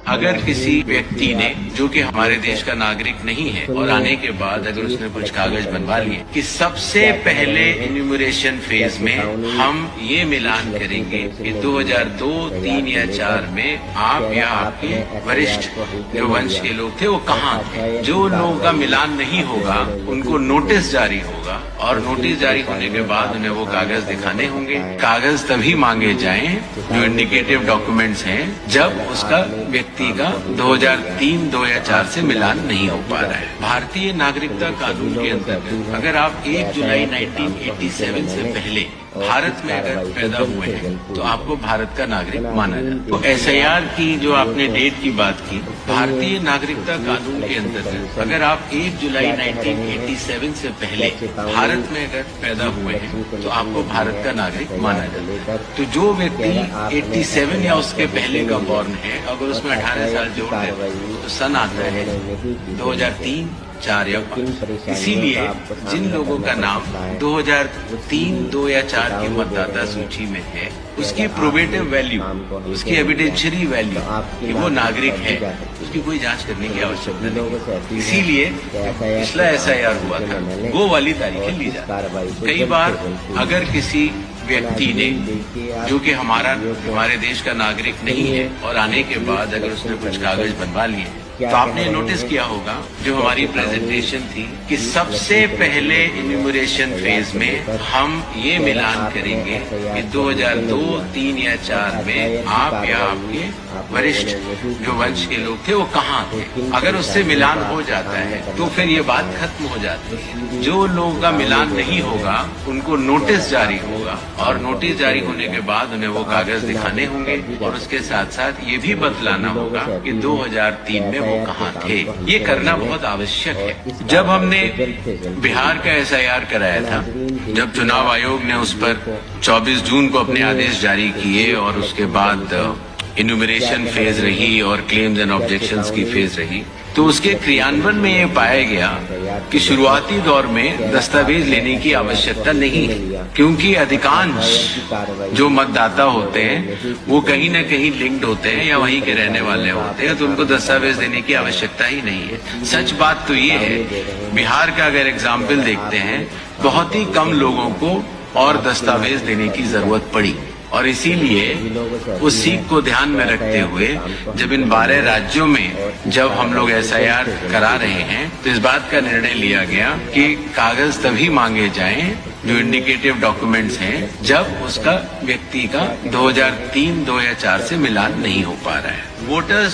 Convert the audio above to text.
अगर किसी व्यक्ति ने, जो कि हमारे देश का नागरिक नहीं है, और आने के बाद अगर उसने कुछ कागज बनवा लिए कि सबसे पहले इन्यूमरेशन फेज में हम ये मिलान करेंगे कि 2002, 3 या 4 में आप या आपके वरिष्ठ जो वंश के लोग थे वो कहाँ थे। जो लोगों का मिलान नहीं होगा उनको नोटिस जारी होगा, और नोटिस जारी होने के बाद उन्हें वो कागज दिखाने होंगे। कागज तभी मांगे जाएं जो इंडिकेटिव डॉक्यूमेंट्स हैं जब उसका व्यक्ति का 2003, 2 या 4 से मिलान नहीं हो पा रहा है। भारतीय नागरिकता कानून के अंतर्गत अगर आप 1 जुलाई 1987 से पहले भारत में अगर पैदा हुए हैं तो आपको भारत का नागरिक माना जाता है। तो SIR की जो आपने डेट की बात की, भारतीय नागरिकता कानून के अंतर्गत अगर आप 1 जुलाई 1987 से पहले भारत में अगर पैदा हुए हैं तो आपको भारत का नागरिक माना जाता है। तो जो व्यक्ति 87 या उसके पहले का बॉर्न है, अगर उसमें 18 साल जोड़ दें तो सन आता है 2003, 4 या 5। इसीलिए जिन लोगों का नाम 2003, 2 या 4 की मतदाता सूची में है, उसकी प्रोबेटिव वैल्यू, उसकी एविडेंशियरी वैल्यू कि वो नागरिक है, उसकी कोई जांच करने की आवश्यकता नहीं। इसीलिए पिछला SIR हुआ था, वो वाली तारीखें ली जाती। कई बार अगर किसी व्यक्ति ने, जो कि हमारे देश का नागरिक नहीं है, और आने के बाद अगर उसने कुछ कागज बनवा लिए, तो आपने नोटिस किया होगा जो हमारी प्रेजेंटेशन थी कि सबसे पहले इन्यूमरेशन फेज में हम ये मिलान करेंगे कि 2002, 3 या 4 में आप या आपके वरिष्ठ जो वंश के लोग थे वो कहाँ थे। अगर उससे मिलान हो जाता है तो फिर ये बात खत्म हो जाती है। जो लोगों का मिलान नहीं होगा उनको नोटिस जारी होगा, और नोटिस जारी होने के बाद उन्हें वो कागज दिखाने होंगे, और उसके साथ साथ ये भी बतलाना होगा कि 2003 में वो कहाँ थे। ये करना बहुत आवश्यक है। जब हमने बिहार का SIR कराया था, जब चुनाव आयोग ने उस पर 24 जून को अपने आदेश जारी किए, और उसके बाद इन्यूमरेशन फेज रही और क्लेम्स एंड ऑब्जेक्शंस की फेज रही, तो उसके क्रियान्वयन में ये पाया गया कि शुरुआती दौर में दस्तावेज लेने की आवश्यकता नहीं है, क्योंकि अधिकांश जो मतदाता होते हैं वो कहीं न कहीं लिंक्ड होते हैं या वहीं के रहने वाले होते हैं, तो उनको दस्तावेज देने की आवश्यकता ही नहीं है। सच बात तो ये है, बिहार का अगर एग्जाम्पल देखते हैं, बहुत ही कम लोगों को और दस्तावेज देने की जरूरत पड़ी, और इसीलिए उस सीख को ध्यान में रखते हुए जब इन 12 राज्यों में जब हम लोग SIR करा रहे हैं, तो इस बात का निर्णय लिया गया कि कागज तभी मांगे जाएं जो इंडिकेटिव डॉक्यूमेंट्स हैं जब उसका व्यक्ति का 2003, 2 या 4 से मिलान नहीं हो पा रहा है। वोटर्स